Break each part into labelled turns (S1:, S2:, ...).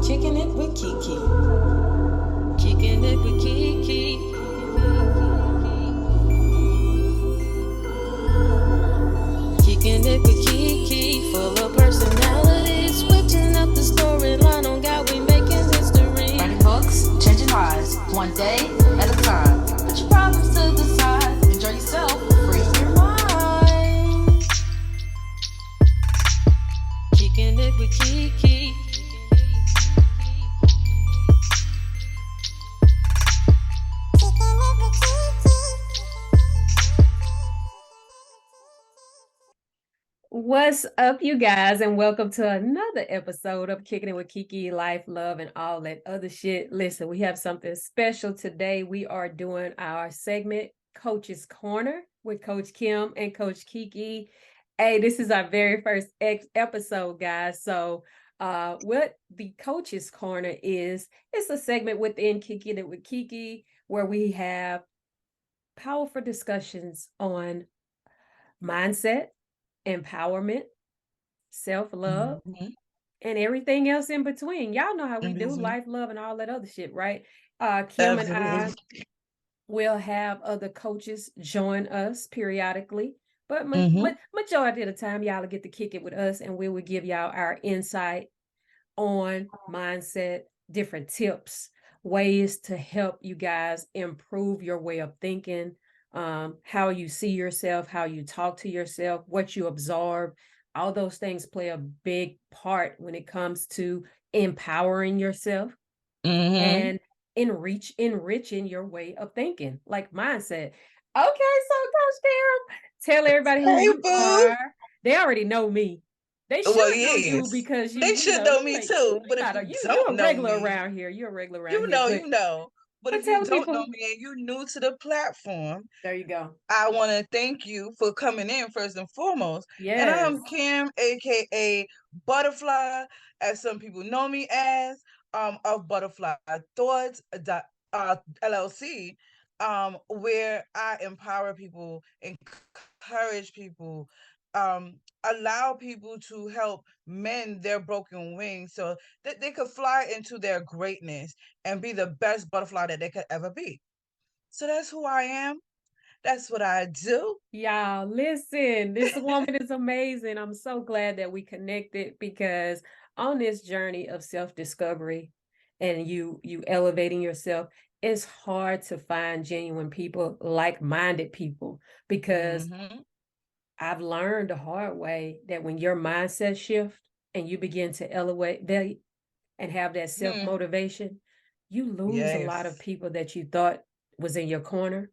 S1: Kicking It With KeKe. Kicking It With KeKe. Kicking It With KeKe. Full of personalities. Switching up the storyline on God, we making history.
S2: Writing books, changing lives, one day at a time. Put your problems to the side. Enjoy yourself. Free your mind.
S1: Kicking It With KeKe.
S3: What's up, you guys, and welcome to another episode of Kicking It With KeKe, Life, Love, and all that other shit. Listen, we have something special today. We are doing our segment, Coaches Korner, with Coach Kim and Coach KeKe. Hey, this is our very first episode, guys. So what the Coaches Korner is, it's a segment within Kicking It With KeKe where we have powerful discussions on mindset, empowerment, self-love, and everything else in between. Y'all know how we do life, love, and all that other shit, right? Kim and I will have other coaches join us periodically, but majority of the time, y'all will get to kick it with us, and we will give y'all our insight on mindset, different tips, ways to help you guys improve your way of thinking, how you see yourself, how you talk to yourself, what you absorb. All those things play a big part when it comes to empowering yourself and enriching your way of thinking, like mindset. Okay, so Coach Kim, tell everybody who you are. They already know me. They should know you because
S4: they should know me too. But if you don't know
S3: regular
S4: me,
S3: around here. You're a regular around
S4: you
S3: here.
S4: know. But if you don't know me and you're new to the platform,
S3: there you go.
S4: I want to thank you for coming in first and foremost.
S3: Yes.
S4: And I'm Kim, aka Butterfly, as some people know me as, of Butterflythoughtsllc, where I empower people, encourage people, allow people to help mend their broken wings so that they could fly into their greatness and be the best butterfly that they could ever be. So that's who I am. That's what I do.
S3: Y'all, listen, this woman is amazing. I'm so glad that we connected because on this journey of self-discovery and you elevating yourself, it's hard to find genuine people, like-minded people, because I've learned the hard way that when your mindset shift and you begin to elevate and have that self-motivation, you lose a lot of people that you thought was in your corner.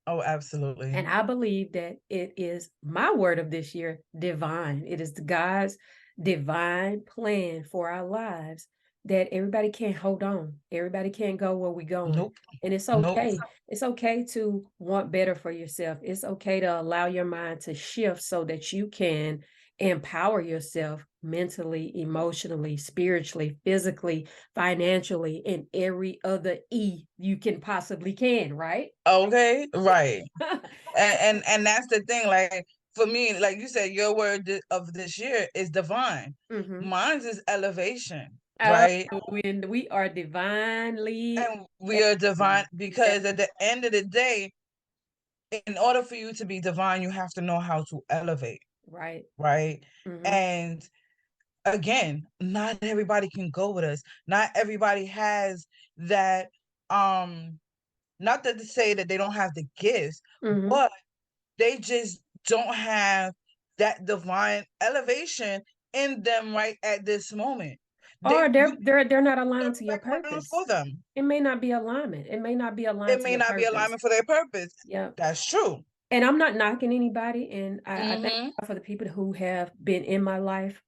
S4: Oh, absolutely.
S3: And I believe that it is my word of this year, divine. It is God's divine plan for our lives that everybody can't hold on. Everybody can't go where we're going.
S4: Nope.
S3: And it's okay. Nope. It's okay to want better for yourself. It's okay to allow your mind to shift so that you can empower yourself mentally, emotionally, spiritually, physically, financially, and every other E you can possibly can, right?
S4: Okay, right. and that's the thing, like for me, like you said, your word of this year is divine. Mine is elevation, right?
S3: When we are divinely,
S4: and we are divine because at the end of the day, in order for you to be divine, you have to know how to elevate. Right. And again, not everybody can go with us. Not everybody has that, not that to say that they don't have the gifts, but they just don't have that divine elevation in them right at this moment.
S3: Or they're not aligned to your purpose.
S4: For them.
S3: It may not be alignment. It may not be aligned.
S4: It may not be alignment for their purpose.
S3: Yeah,
S4: that's true.
S3: And I'm not knocking anybody. And I thank God for the people who have been in my life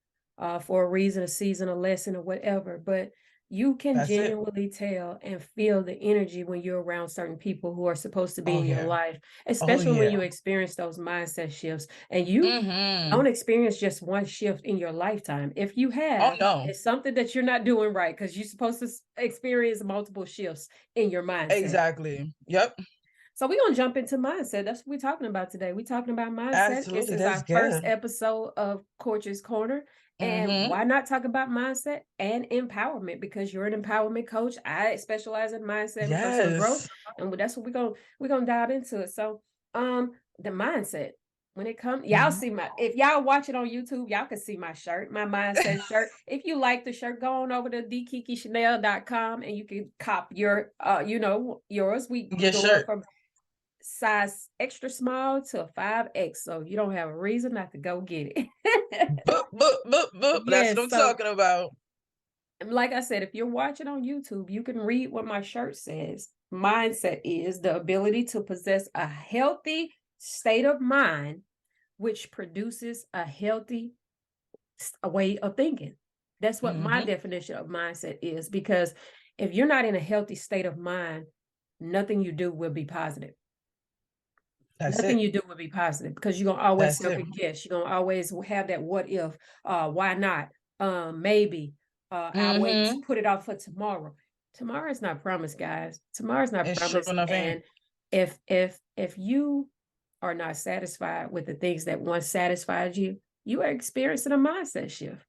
S3: for a reason, a season, a lesson, or whatever. But you can genuinely tell and feel the energy when you're around certain people who are supposed to be in your life, especially when you experience those mindset shifts. And you don't experience just one shift in your lifetime. If you have, it's something that you're not doing right, because you're supposed to experience multiple shifts in your mindset.
S4: Exactly. Yep.
S3: So we're going to jump into mindset. That's what we're talking about today. We're talking about mindset.
S4: Absolutely,
S3: this is our first episode of Coaches Korner. And why not talk about mindset and empowerment? Because you're an empowerment coach. I specialize in mindset and personal growth. And that's what we're gonna dive into it. So the mindset. When it comes, y'all see if y'all watch it on YouTube, y'all can see my shirt, my mindset shirt. If you like the shirt, go on over to thekekechanel.com and you can cop your yours. We go up from size extra small to a 5X, so you don't have a reason not to go get it.
S4: That's what I'm talking about.
S3: Like I said, if you're watching on YouTube, you can read what my shirt says. Mindset is the ability to possess a healthy state of mind, which produces a healthy way of thinking. That's what my definition of mindset is, because if you're not in a healthy state of mind, nothing you do will be positive. Nothing you do will be positive, because you're going to always second guess. You're going to always have that what if, why not, maybe, I'll wait to put it off for tomorrow. Tomorrow is not promised, guys. Tomorrow's not promised. And if you are not satisfied with the things that once satisfied you, you are experiencing a mindset shift.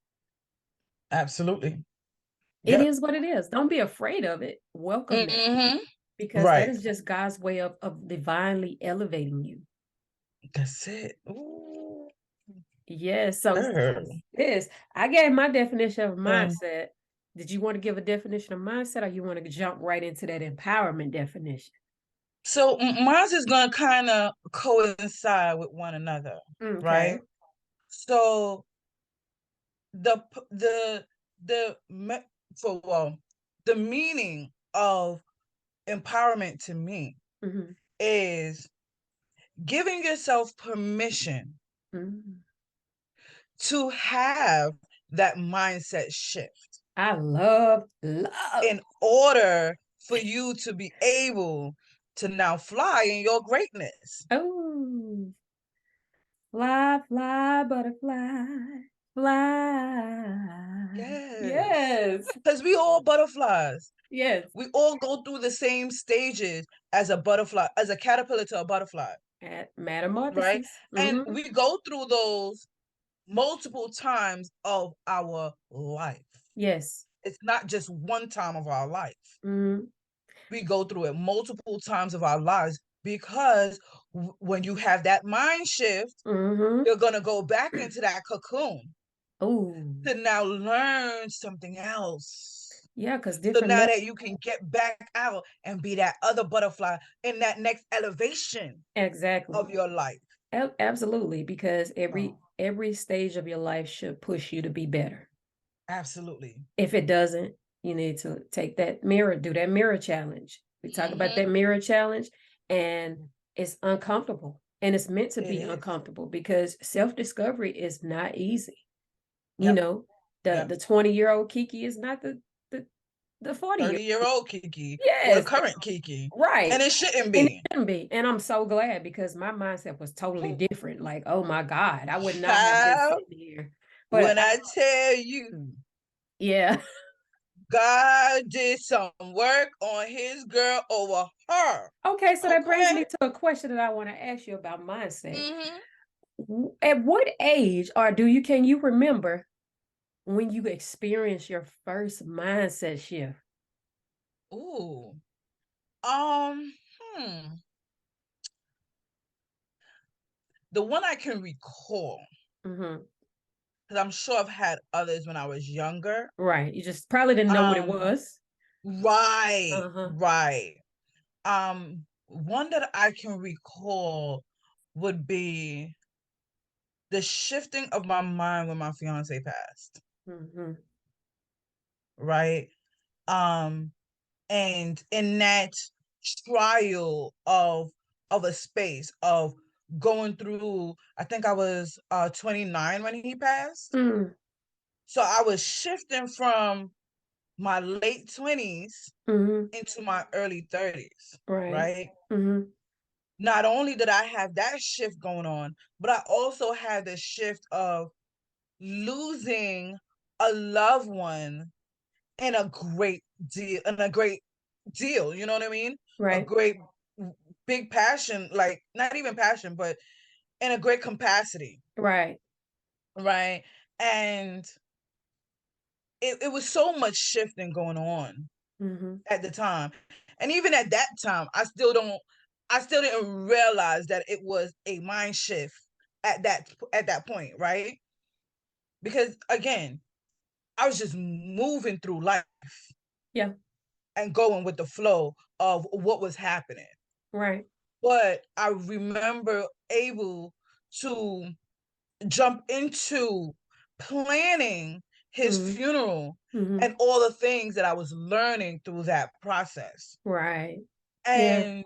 S4: Absolutely.
S3: It is what it is. Don't be afraid of it. Welcome it. Because that is just God's way of divinely elevating you.
S4: That's it. Ooh.
S3: Yes. So I gave my definition of mindset. Did you want to give a definition of mindset, or you want to jump right into that empowerment definition?
S4: So mine is going to kind of coincide with one another, right? So the meaning of empowerment to me is giving yourself permission to have that mindset shift.
S3: I love.
S4: In order for you to be able to now fly in your greatness.
S3: Oh, fly, fly, butterfly, fly. Yes.
S4: Because we all butterflies.
S3: Yes.
S4: We all go through the same stages as a butterfly, as a caterpillar to a butterfly.
S3: At metamorphosis.
S4: Right? And we go through those multiple times of our life.
S3: Yes.
S4: It's not just one time of our life. We go through it multiple times of our lives, because when you have that mind shift, you're going to go back into that cocoon to now learn something else.
S3: Yeah, because
S4: so now that you can get back out and be that other butterfly in that next elevation of your life.
S3: Absolutely, because every stage of your life should push you to be better.
S4: Absolutely.
S3: If it doesn't, you need to take that mirror, do that mirror challenge. We talk about that mirror challenge, and it's uncomfortable, and it's meant to be uncomfortable, because self-discovery is not easy. You know, the 20-year-old KeKe is not the
S4: 40-year-old KeKe, or the current KeKe.
S3: Right.
S4: And it shouldn't be.
S3: And it shouldn't be. And I'm so glad, because my mindset was totally different. Like, oh my God, I would not have been sitting here.
S4: But when I tell you, God did some work on his girl over her.
S3: Okay, so that brings me to a question that I want to ask you about mindset. At what age, or can you remember when you experienced your first mindset shift?
S4: Ooh. The one I can recall, because I'm sure I've had others when I was younger.
S3: Right. You just probably didn't know what it was.
S4: Right. Right. One that I can recall would be the shifting of my mind when my fiance passed. Right. And in that trial of a space of going through, I think I was 29 when he passed. So I was shifting from my late 20s into my early 30s. Right. Not only did I have that shift going on, but I also had the shift of losing a loved one in a great deal, you know what I mean?
S3: Right.
S4: A great big passion, like not even passion, but in a great capacity.
S3: Right.
S4: Right. And it was so much shifting going on at the time. And even at that time, I still didn't realize that it was a mind shift at that point, right? Because again, I was just moving through life.
S3: Yeah.
S4: And going with the flow of what was happening.
S3: Right.
S4: But I remember able to jump into planning his funeral and all the things that I was learning through that process.
S3: Right.
S4: And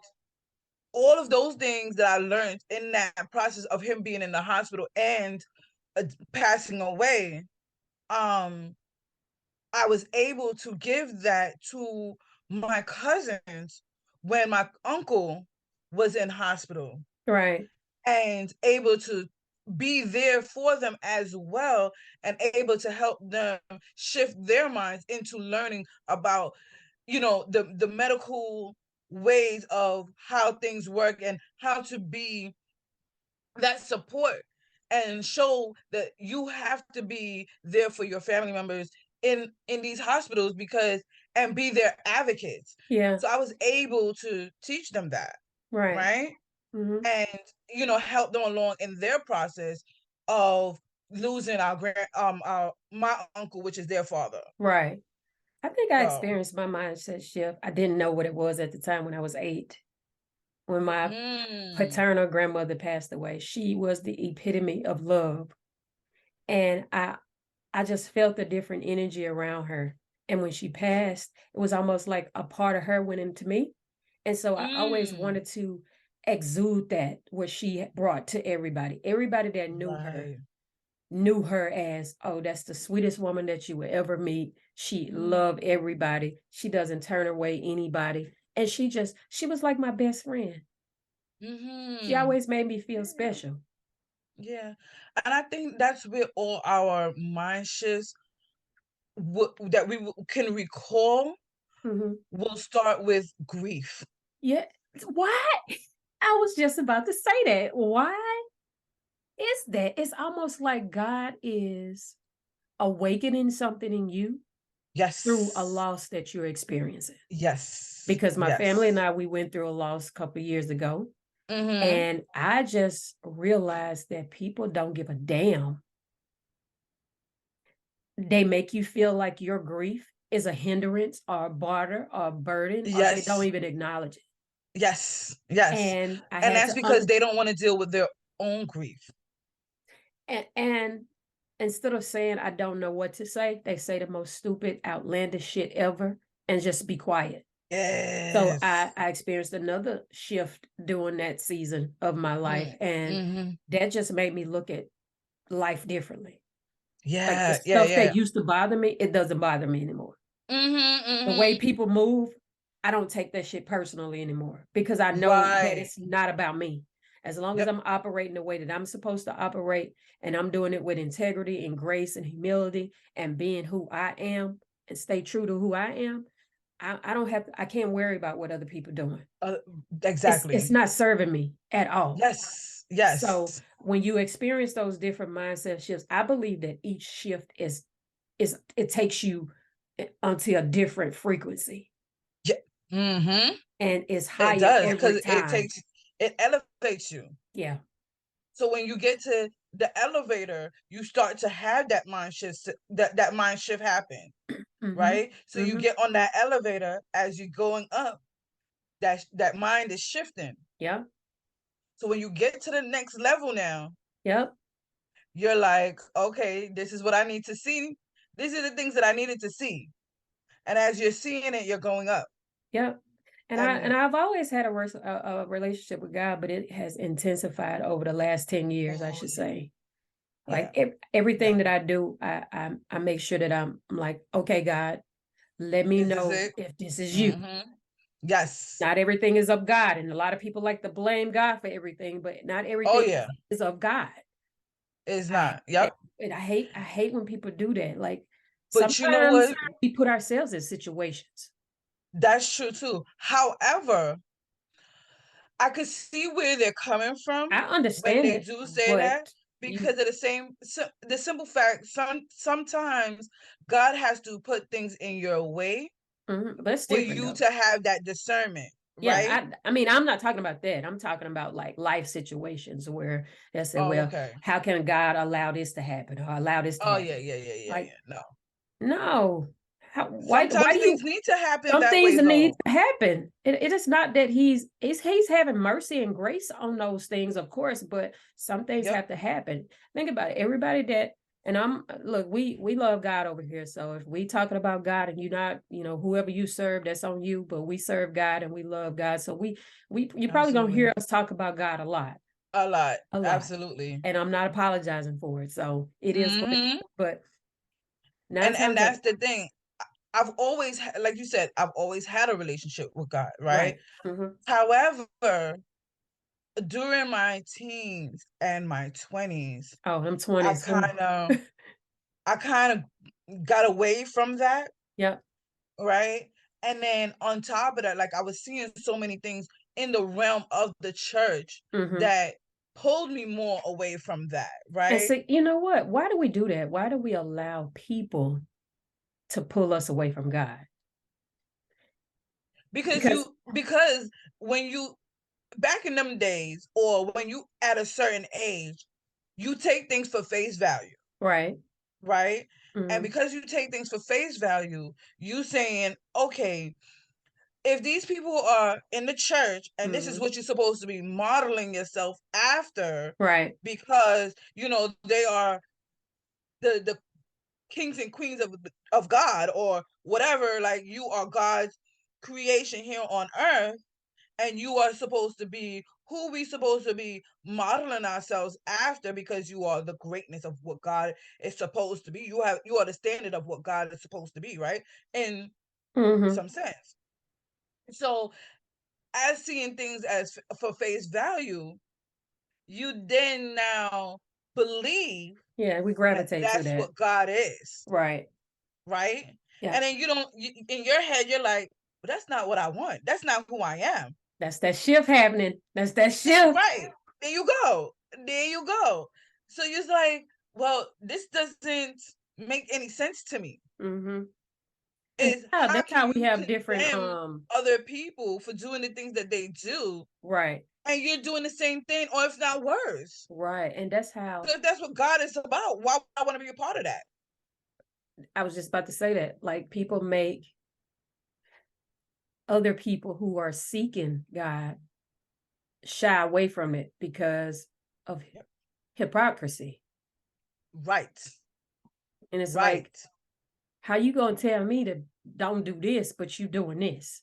S4: all of those things that I learned in that process of him being in the hospital and passing away, I was able to give that to my cousins when my uncle was in hospital.
S3: Right.
S4: And able to be there for them as well, and able to help them shift their minds into learning about, the medical ways of how things work and how to be that support and show that you have to be there for your family members in these hospitals and be their advocates.
S3: Yeah.
S4: So I was able to teach them that. Right. And help them along in their process of losing my uncle, which is their father.
S3: Right. I think I experienced my mindset shift. I didn't know what it was at the time when I was 8. When my paternal grandmother passed away, she was the epitome of love. And I just felt a different energy around her. And when she passed, it was almost like a part of her went into me. And so I always wanted to exude that, what she brought to everybody. Everybody that knew her as, oh, that's the sweetest woman that you will ever meet. She loved everybody. She doesn't turn away anybody. And she was like my best friend. She always made me feel special.
S4: Yeah. And I think that's where all our mind shifts that we can recall will start with grief.
S3: Yeah. Why? I was just about to say that. Why is that? It's almost like God is awakening something in you.
S4: Yes.
S3: Through a loss that you're experiencing.
S4: Yes.
S3: Because my family and I, we went through a loss a couple of years ago. And I just realized that people don't give a damn. They make you feel like your grief is a hindrance or a barter or a burden, or they don't even acknowledge it.
S4: Yes. Yes.
S3: And
S4: that's because they don't want to deal with their own grief.
S3: And instead of saying, I don't know what to say, they say the most stupid, outlandish shit ever and just be quiet.
S4: Yes.
S3: So I experienced another shift during that season of my life. And that just made me look at life differently.
S4: Yeah.
S3: Like the stuff that used to bother me, it doesn't bother me anymore. The way people move, I don't take that shit personally anymore because I know that it's not about me. As long as I'm operating the way that I'm supposed to operate, and I'm doing it with integrity and grace and humility and being who I am and stay true to who I am, I can't worry about what other people are doing.
S4: Exactly.
S3: It's not serving me at all.
S4: Yes. Yes.
S3: So when you experience those different mindset shifts, I believe that each shift it takes you onto a different frequency.
S4: Yeah.
S3: And it's higher.
S4: It does,
S3: every
S4: because
S3: time.
S4: it elevates you.
S3: Yeah.
S4: So when you get to the elevator, you start to have that mind shift, that mind shift happen. Right? So you get on that elevator as you're going up, that mind is shifting.
S3: Yeah.
S4: So when you get to the next level now,
S3: yep,
S4: you're like, okay, this is what I need to see. These are the things that I needed to see. And as you're seeing it, you're going up.
S3: Yep. And I've always had a relationship with God, but it has intensified over the last 10 years, I should say. Like everything that I do, I make sure that I'm like, okay, God, let me know if this is you.
S4: Yes.
S3: Not everything is of God. And a lot of people like to blame God for everything, but not everything is of God.
S4: It's not. Yep.
S3: And I hate when people do that. Like,
S4: but
S3: sometimes
S4: you know what?
S3: We put ourselves in situations.
S4: That's true too. However, I could see where they're coming from.
S3: I understand
S4: when they
S3: it,
S4: do say that, because of the simple fact, sometimes God has to put things in your way for you to have that discernment. Right?
S3: Yeah, I mean, I'm not talking about that. I'm talking about like life situations where they say, well, how can God allow this to happen or allow this to happen?
S4: Yeah.
S3: No.
S4: Why do things need to happen
S3: some
S4: that
S3: things
S4: way,
S3: need to happen. It is not that he's having mercy and grace on those things, of course, but some things have to happen. Think about it. Everybody that, and we love God over here. So if we talking about God and you're not, whoever you serve, that's on you, but we serve God and we love God. So you're probably gonna hear us talk about God a lot.
S4: A lot. Absolutely.
S3: And I'm not apologizing for it. So it is, but
S4: and that's the thing. I've always, like you said, I've always had a relationship with God, right? However, during my teens and my 20s,
S3: I'm 20s.
S4: I kind of got away from that.
S3: Yeah.
S4: Right. And then on top of that, like I was seeing so many things in the realm of the church that pulled me more away from that. Right.
S3: And so, you know what? Why do we do that? Why do we allow people to pull us away from God?
S4: Because when you, back in them days, or when you at a certain age, you take things for face value.
S3: Right.
S4: Right. And because you take things for face value, you saying, okay, if these people are in the church and this is what you're supposed to be modeling yourself after,
S3: right?
S4: Because they are the kings and queens of God, or whatever. Like, you are God's creation here on earth, and you are supposed to be who we supposed to be modeling ourselves after, because you are the greatness of what God is supposed to be. You are the standard of what God is supposed to be, right? In some sense. So, as seeing things as for face value, you then now believe,
S3: we gravitate
S4: that's
S3: to that.
S4: what God is.
S3: Right.
S4: And then in your head, you're like, but that's not what I want. That's not who I am.
S3: That's that shift happening. That's that shift.
S4: Right. There you go. So you're like, well, this doesn't make any sense to me.
S3: That's how we have different
S4: other people for doing the things that they do.
S3: Right.
S4: And you're doing the same thing, or if not worse.
S3: Right. And that's how.
S4: So if that's what God is about, why would I want to be a part of that?
S3: I was just about to say that. Like, people make other people who are seeking God shy away from it because of hypocrisy.
S4: Right.
S3: And it's like, how you gonna tell me to don't do this, but you doing this?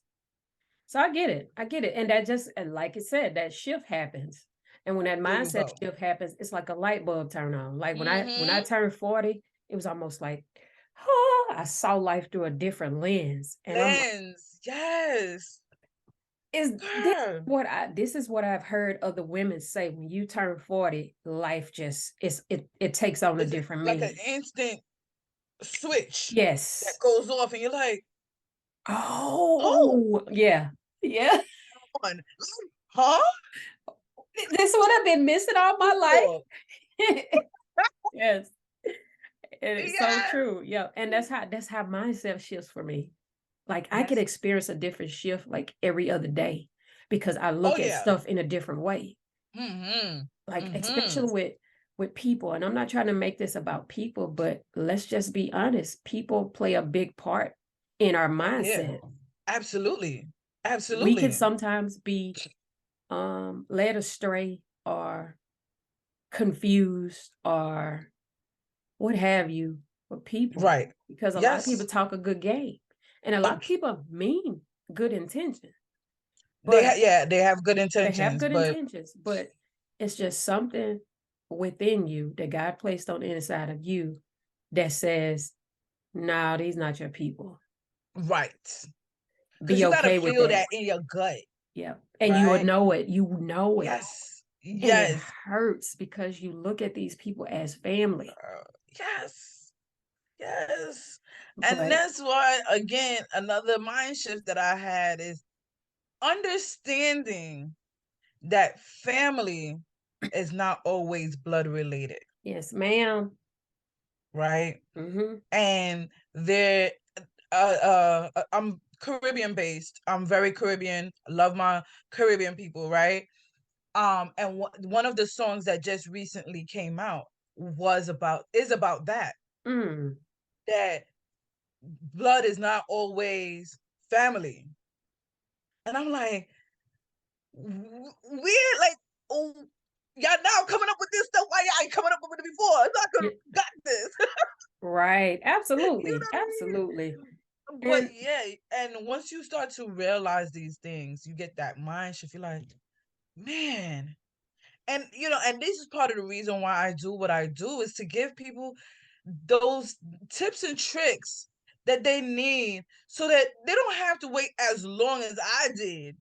S3: So I get it. And that just, and like I said, that shift happens. And when that mindset shift happens, it's like a light bulb turn on. Like when I turned 40, it was almost like, I saw life through a different lens. And
S4: yes.
S3: This is what I've heard other women say. When you turn 40, life just it takes on a different meaning.
S4: Like an instant switch.
S3: Yes.
S4: That goes off and you're like,
S3: oh yeah.
S4: Huh?
S3: This is what I've been missing all my life. Yes. And it's so true. Yeah. And that's how mindset shifts for me. Like, I could experience a different shift like every other day, because I look at stuff in a different way. Like, especially with people. And I'm not trying to make this about people, but let's just be honest. People play a big part in our mindset.
S4: Absolutely.
S3: We can sometimes be led astray or confused or what have you with people.
S4: Right.
S3: Because a lot of people talk a good game. And a lot of people mean good intentions.
S4: They have good intentions.
S3: They have good intentions, but it's just something within you that God placed on the inside of you that says, no, these not your people.
S4: Right.
S3: Be okay with that.
S4: You gotta feel that in your gut.
S3: Yeah. And you would know it. You know it.
S4: Yes.
S3: And it hurts because you look at these people as family.
S4: Yes. And that's why, again, another mind shift that I had is understanding that family is not always blood related.
S3: Yes, ma'am.
S4: Right. And they're I'm Caribbean based. I'm very Caribbean. Love my Caribbean people, right? And one of the songs that just recently came out is about that. That blood is not always family. And I'm like, weird, like, oh, y'all now coming up with this stuff. Why y'all ain't coming up with it before? I could have got this.
S3: Right. Absolutely. Absolutely.
S4: But yeah, and once you start to realize these things, you get that mind shift. You're like, man. And and this is part of the reason why I do what I do, is to give people those tips and tricks that they need so that they don't have to wait as long as I did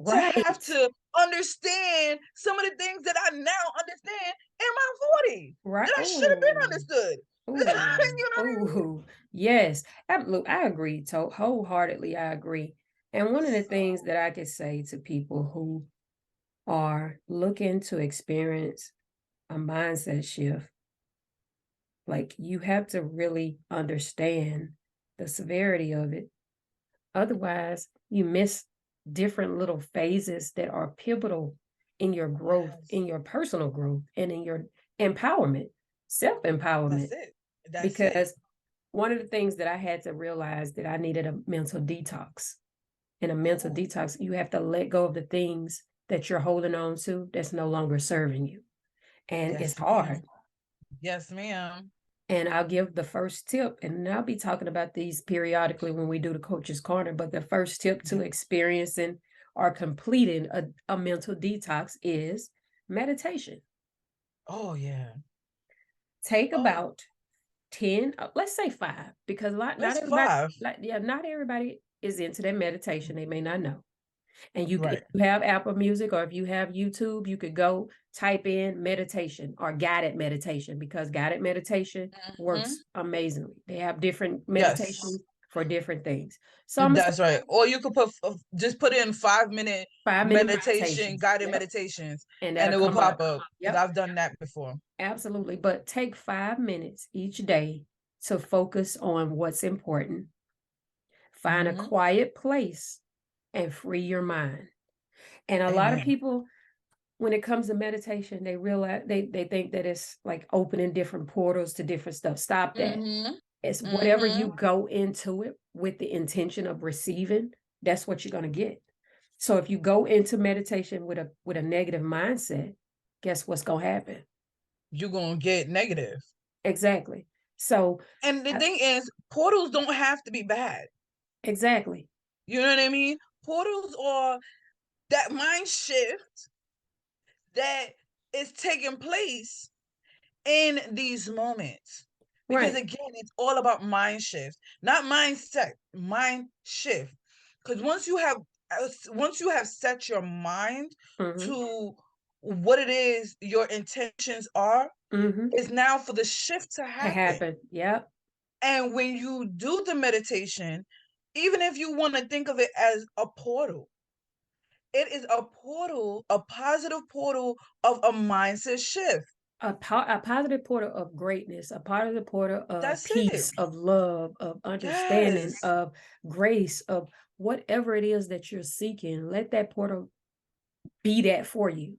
S4: to have to understand some of the things that I now understand in my 40s.
S3: Right.
S4: That I should have been understood. You know what I mean?
S3: Yes, absolutely. I agree. Wholeheartedly, I agree. And one of the things that I could say to people who are looking to experience a mindset shift, like, you have to really understand the severity of it. Otherwise, you miss different little phases that are pivotal in your growth, in your personal growth, and in your empowerment, self-empowerment.
S4: That's it.
S3: Because one of the things that I had to realize, that I needed a mental detox. In a mental detox, you have to let go of the things that you're holding on to that's no longer serving you. And it's hard.
S4: Yes, ma'am.
S3: And I'll give the first tip, and I'll be talking about these periodically when we do the Coaches Korner, but the first tip to experiencing or completing a mental detox is meditation.
S4: Oh, yeah.
S3: Take about 10, let's say 5, because not everybody is into that meditation. They may not know. And if you have Apple Music, or if you have YouTube, you could go type in meditation or guided meditation, because guided meditation works amazingly. They have different meditations for different things. So
S4: that's right. Or you could just put in 5-minute meditation, guided meditations, and it will pop up. Because I've done that before.
S3: Absolutely. But take 5 minutes each day to focus on what's important. Find a quiet place and free your mind. And a lot of people, when it comes to meditation, they realize they think that it's like opening different portals to different stuff. Stop that. It's whatever you go into it with the intention of receiving, that's what you're going to get. So if you go into meditation with a negative mindset, guess what's going to happen?
S4: You're going to get negative.
S3: Exactly. So,
S4: and the thing is, portals don't have to be bad.
S3: Exactly.
S4: You know what I mean? Portals are that mind shift that is taking place in these moments. Because again, it's all about mind shift, not mindset, mind shift. Because once you have set your mind to what it is your intentions are, it's now for the shift to happen.
S3: Yep.
S4: And when you do the meditation, even if you want to think of it as a portal, it is a portal, a positive portal of a mindset shift.
S3: A positive portal of greatness, a positive portal of peace, of love, of understanding, of grace, of whatever it is that you're seeking. Let that portal be that for you.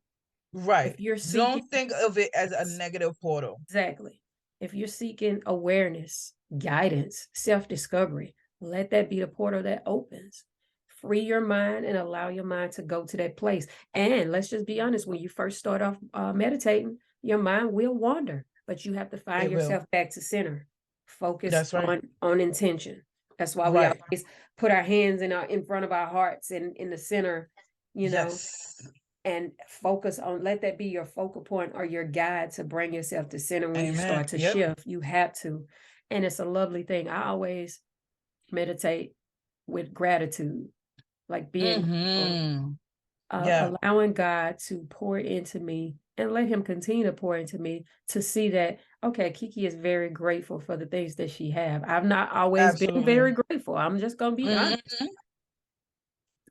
S4: Right. Don't think of it as a negative portal.
S3: Exactly. If you're seeking awareness, guidance, self-discovery, let that be the portal that opens. Free your mind and allow your mind to go to that place. And let's just be honest, when you first start off meditating, your mind will wander, but you have to find yourself back to center. Focus on intention. That's why we always put our hands in front of our hearts and in the center, you know, and focus on, let that be your focal point or your guide to bring yourself to center when you start to shift. You have to. And it's a lovely thing. I always meditate with gratitude, like being allowing God to pour into me and let him continue to pour into me, to see that, okay, KeKe is very grateful for the things that she have. I've not always been very grateful. I'm just going to be honest.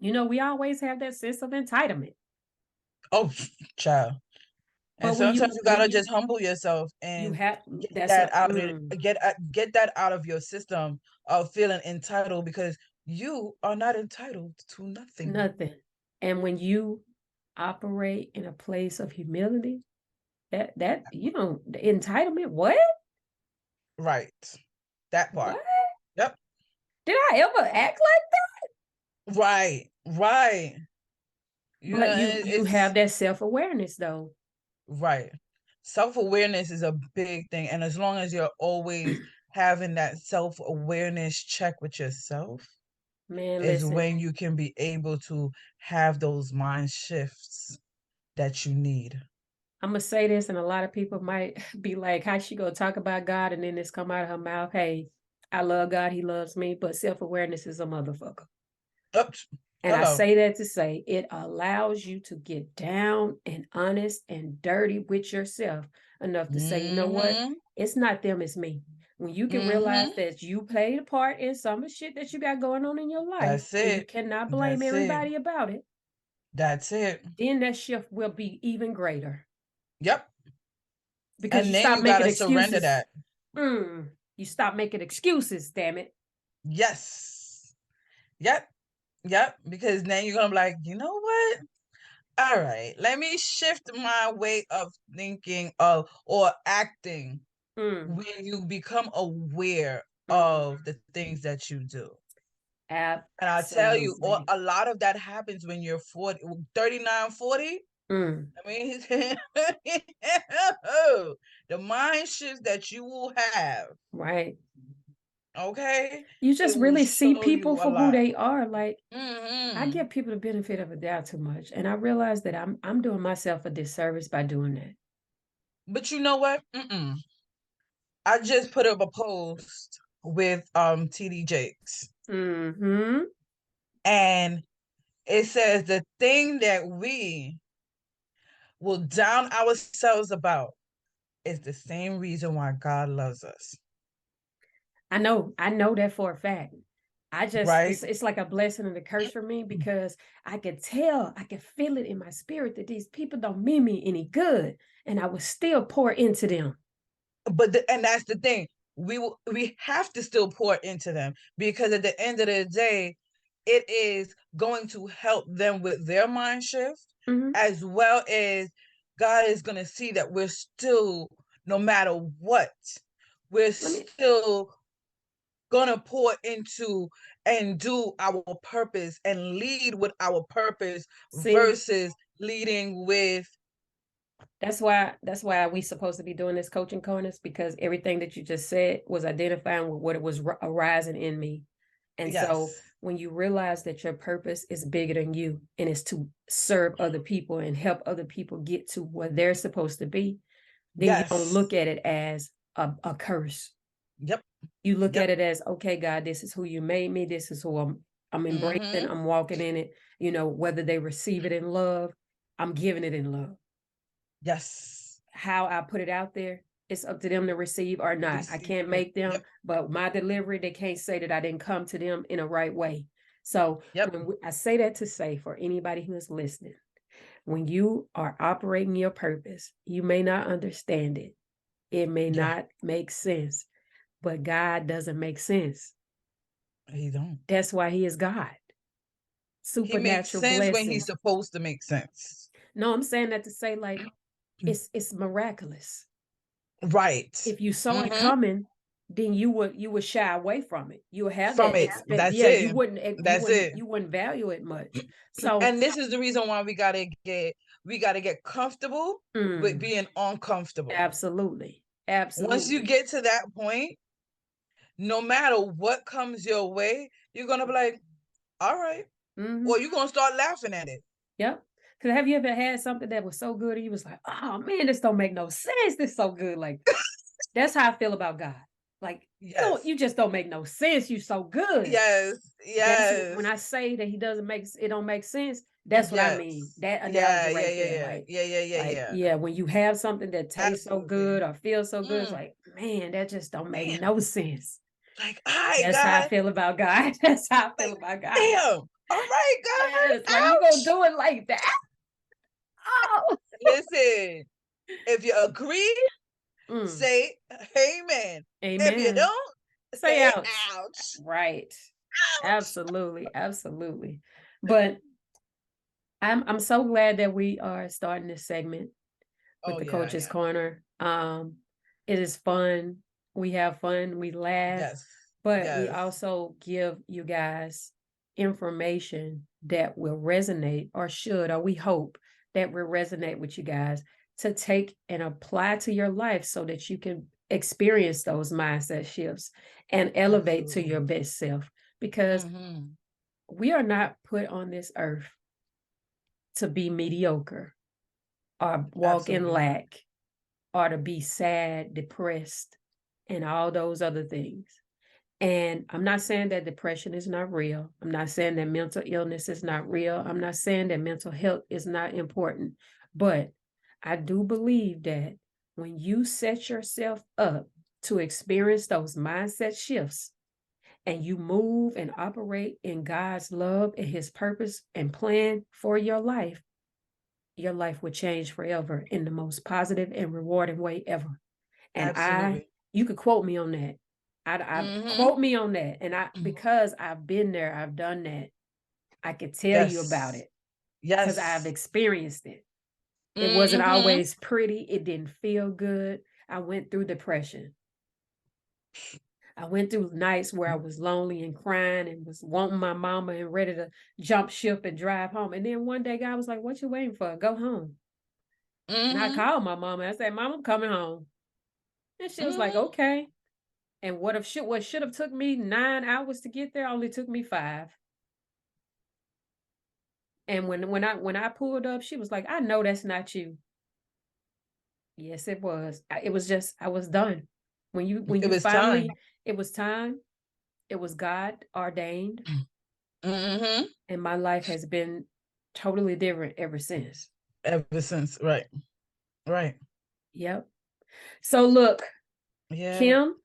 S3: You know, we always have that sense of entitlement.
S4: Oh, child. And sometimes you gotta just humble yourself and get that out of your system of feeling entitled, because you are not entitled to nothing.
S3: Nothing. And when you operate in a place of humility, that the entitlement, what?
S4: Right. That part.
S3: What?
S4: Yep.
S3: Did I ever act like that?
S4: Right. Right.
S3: But you have that self-awareness though.
S4: Right. Self-awareness is a big thing. And as long as you're always having that self-awareness check with yourself,
S3: man,
S4: is
S3: listen,
S4: when you can be able to have those mind shifts that you need.
S3: I'm gonna say this, and a lot of people might be like, how she gonna talk about God and then this come out of her mouth? Hey, I love God, he loves me, but self-awareness is a motherfucker.
S4: Oops.
S3: And I say that to say it allows you to get down and honest and dirty with yourself enough to say, you know what? It's not them, it's me. When you can realize that you played a part in some of the shit that you got going on in your life,
S4: that's it.
S3: And you cannot blame everybody about it.
S4: That's it.
S3: Then that shift will be even greater.
S4: Yep.
S3: Because
S4: and
S3: you
S4: then
S3: stop
S4: you
S3: making
S4: gotta
S3: excuses.
S4: Surrender that.
S3: You stop making excuses, damn it.
S4: Yes. Yep. Yep. Because then you're gonna be like, you know what? All right, let me shift my way of thinking of or acting when you become aware of the things that you do.
S3: Absolutely.
S4: And I tell you, a lot of that happens when you're 40, 39, 40. I mean, the mind shifts that you will have.
S3: Right.
S4: Okay.
S3: You just really see people for who they are. Like, I give people the benefit of the doubt too much. And I realize that I'm doing myself a disservice by doing that.
S4: But you know what? I just put up a post with TD Jakes. And it says the thing that we will down ourselves about is the same reason why God loves us.
S3: I know that for a fact. I just, it's like a blessing and a curse for me, because I could tell, I could feel it in my spirit that these people don't mean me any good, and I would still pour into them.
S4: But and that's the thing, we have to still pour into them, because at the end of the day, it is going to help them with their mind shift, as well as God is going to see that we're still, no matter what, we're still gonna pour into and do our purpose and lead with our purpose versus leading with.
S3: That's why we supposed to be doing this coaching corners, because everything that you just said was identifying with what it was arising in me. And so when you realize that your purpose is bigger than you and it's to serve other people and help other people get to where they're supposed to be, then you don't look at it as a curse.
S4: Yep.
S3: You look at it as, okay, God, this is who you made me. This is who I'm embracing. I'm walking in it. You know, whether they receive it in love, I'm giving it in love.
S4: Yes.
S3: How I put it out there, it's up to them to receive or not. I can't make them, but my delivery, they can't say that I didn't come to them in a right way. So when I say that to say, for anybody who is listening, when you are operating your purpose, you may not understand it. It may not make sense, but God doesn't make sense.
S4: He don't.
S3: That's why he is God. Supernatural
S4: he makes sense
S3: blessing.
S4: when he's supposed to make sense.
S3: No, I'm saying that to say, like, it's miraculous.
S4: Right.
S3: If you saw it coming, then you would shy away from it. You would have
S4: from
S3: that
S4: it. That's it.
S3: You wouldn't you wouldn't value it much. So,
S4: and this is the reason why we gotta get comfortable with being uncomfortable.
S3: Absolutely.
S4: Once you get to that point, no matter what comes your way, you're gonna be like, all right. Or you're gonna start laughing at it.
S3: Yep. Because have you ever had something that was so good and you was like, oh man, this don't make no sense. This is so good. Like, that's how I feel about God. Like, you just don't make no sense. You so good.
S4: Yes.
S3: When I say that it don't make sense, that's what I mean. That analogy right there. Like, yeah. When you have something that tastes so good or feels so good, it's like, man, that just don't make no sense.
S4: Like,
S3: that's how I feel about God. That's how I feel about God.
S4: Damn. All right, God.
S3: Yes, like you gonna do it like that. Oh.
S4: Listen, if you agree, say amen.
S3: Amen.
S4: If you don't,
S3: say ouch.
S4: Ouch.
S3: Right.
S4: Ouch.
S3: Absolutely. Absolutely. But I'm so glad that we are starting this segment with the Coaches Korner. It is fun. We have fun. We laugh.
S4: Yes.
S3: But we also give you guys information that will resonate, or should, or we hope that will resonate with you guys to take and apply to your life so that you can experience those mindset shifts and elevate to your best self. Because we are not put on this earth to be mediocre or walk in lack or to be sad, depressed, and all those other things. And I'm not saying that depression is not real. I'm not saying that mental illness is not real. I'm not saying that mental health is not important. But I do believe that when you set yourself up to experience those mindset shifts and you move and operate in God's love and his purpose and plan for your life will change forever in the most positive and rewarding way ever. And you could quote me on that. Quote me on that. And because I've been there, I've done that, I could tell you about it. Yes. Because I've experienced it. It wasn't always pretty. It didn't feel good. I went through depression. I went through nights where I was lonely and crying and was wanting my mama and ready to jump ship and drive home. And then one day God was like, what you waiting for? Go home. And I called my mama. I said, Mom, I'm coming home. And she was like, okay. And what should have took me 9 hours to get there only took me 5. And when I pulled up, she was like, I know that's not you. Yes, it was. It was just, I was done. When you finally, time. It was time. It was God ordained. And my life has been totally different ever since.
S4: Right. Right.
S3: Yep. So look, Kim,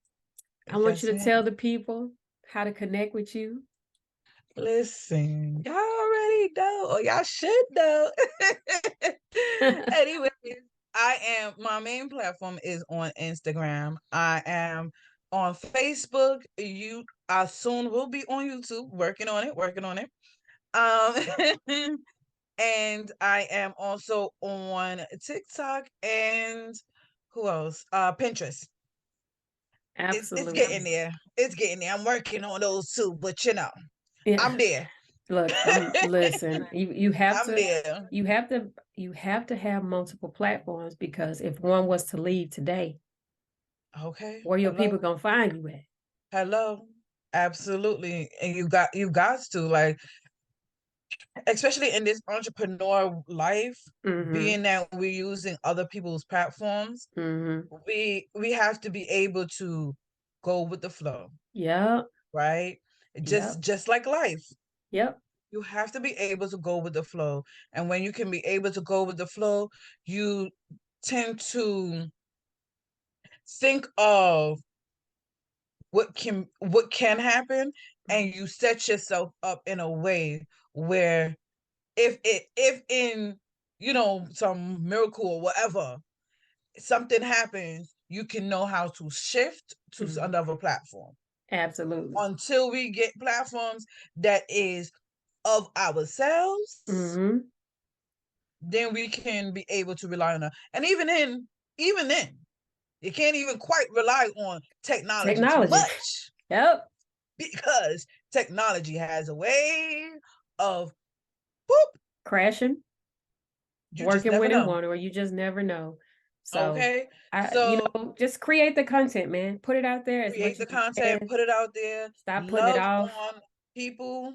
S3: I want you to tell the people how to connect with you.
S4: Listen, y'all already know, or y'all should know. Anyways, my main platform is on Instagram. I am on Facebook. I soon will be on YouTube, working on it. And I am also on TikTok and who else? Pinterest. Absolutely. It's getting there. It's getting there. I'm working on those too, but I'm there.
S3: Look, listen, you have to have multiple platforms, because if one was to leave today, where your people gonna find you at?
S4: Hello. Absolutely. And you got to, like, especially in this entrepreneur life, being that we're using other people's platforms, we have to be able to go with the flow.
S3: Yeah.
S4: Right? Just like life.
S3: Yep.
S4: You have to be able to go with the flow. And when you can be able to go with the flow, you tend to think of what can happen, and you set yourself up in a way where if in some miracle or whatever, something happens, you can know how to shift to another platform.
S3: Absolutely.
S4: Until we get platforms that is of ourselves, then we can be able to rely on it. And even then, you can't even quite rely on technology too much.
S3: Yep.
S4: Because technology has a way of
S3: crashing, working when it won't, or you just never know. So, just create the content, man. Put it out there.
S4: Create the content, put it out there.
S3: Stop putting it off
S4: on people.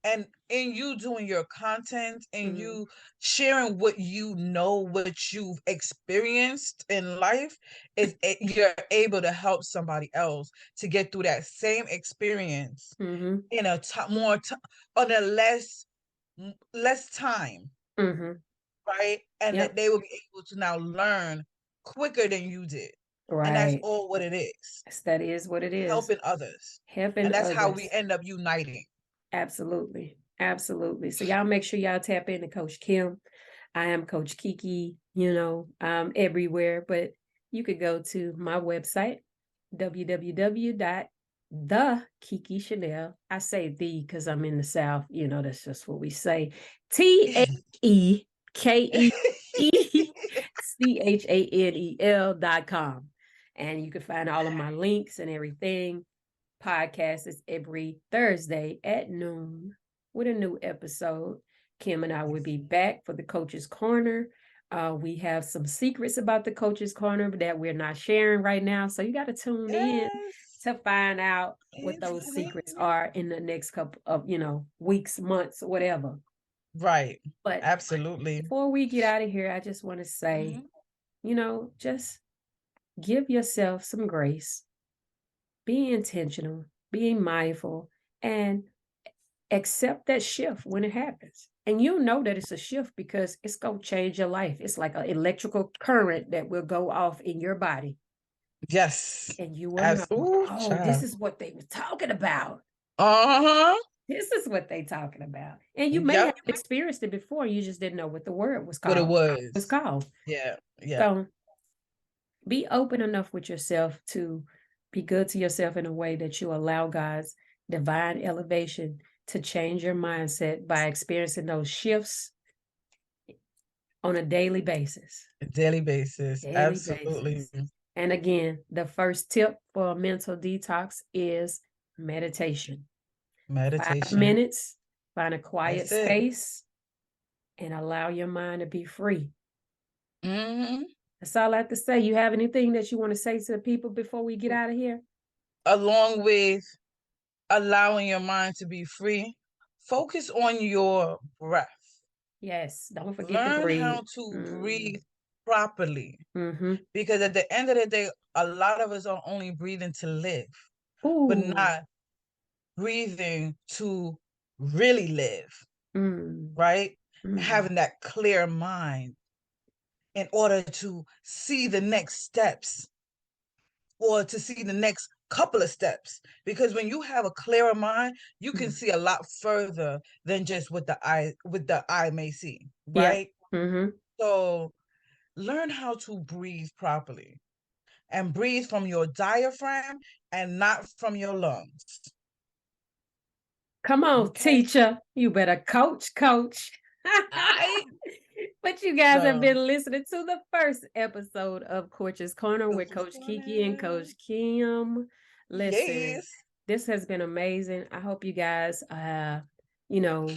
S4: And in you doing your content and you sharing what what you've experienced in life, you're able to help somebody else to get through that same experience in a on a less time, right? And that they will be able to now learn quicker than you did. Right. And that's all what it is.
S3: That is what it is.
S4: Helping others. And that's how we end up uniting.
S3: Absolutely. Absolutely. So y'all make sure y'all tap into Coach Kim. I am Coach KeKe, you know, I'm everywhere, but you could go to my website, www.thekekechanel. I say the because I'm in the South, you know, that's just what we say. TAEKECHANEL.com. And you can find all of my links and everything. Podcast is every Thursday at noon with a new episode. Kim and I will be back for the Coaches Korner. We have some secrets about the Coaches Korner that we're not sharing right now. So you got to tune in to find out what those secrets are in the next couple of, you know, weeks, months, whatever.
S4: Right.
S3: But
S4: absolutely.
S3: Before we get out of here, I just want to say, you know, just give yourself some grace. Be intentional, being mindful, and accept that shift when it happens. And you'll know that it's a shift because it's going to change your life. It's like an electrical current that will go off in your body.
S4: Yes.
S3: And you will know, this is what they were talking about. This is what they talking about. And you may have experienced it before. You just didn't know what the word was called.
S4: What it
S3: was called.
S4: Yeah.
S3: So be open enough with yourself to be good to yourself in a way that you allow God's divine elevation to change your mindset by experiencing those shifts on a daily basis.
S4: Absolutely.
S3: And again, the first tip for a mental detox is meditation. 5 minutes, find a quiet space, and allow your mind to be free. That's all I have to say. You have anything that you want to say to the people before we get out of here?
S4: Along with allowing your mind to be free, focus on your breath.
S3: Yes, don't forget to breathe.
S4: Learn how to breathe properly. Because at the end of the day, a lot of us are only breathing to live, but not breathing to really live, right? Having that clear mind in order to see the next steps or to see the next couple of steps. Because when you have a clearer mind, you can see a lot further than just what the eye may see, right? So learn how to breathe properly and breathe from your diaphragm and not from your lungs.
S3: Come on, teacher. You better coach. But you guys have been listening to the first episode of Coaches Korner with Coach KeKe and Coach Kim. Listen, this has been amazing. I hope you guys, you know,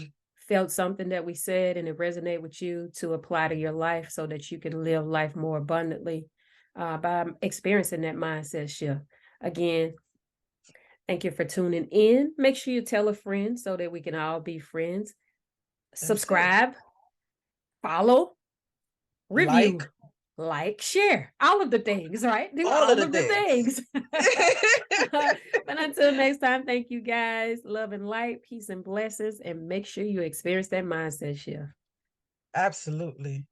S3: felt something that we said and it resonated with you to apply to your life so that you can live life more abundantly by experiencing that mindset shift. Again, thank you for tuning in. Make sure you tell a friend so that we can all be friends. Subscribe, follow, review, like, share, all of the things, right? Do all of the things. But until next time, thank you guys. Love and light, peace and blessings, and make sure you experience that mindset shift.
S4: Absolutely.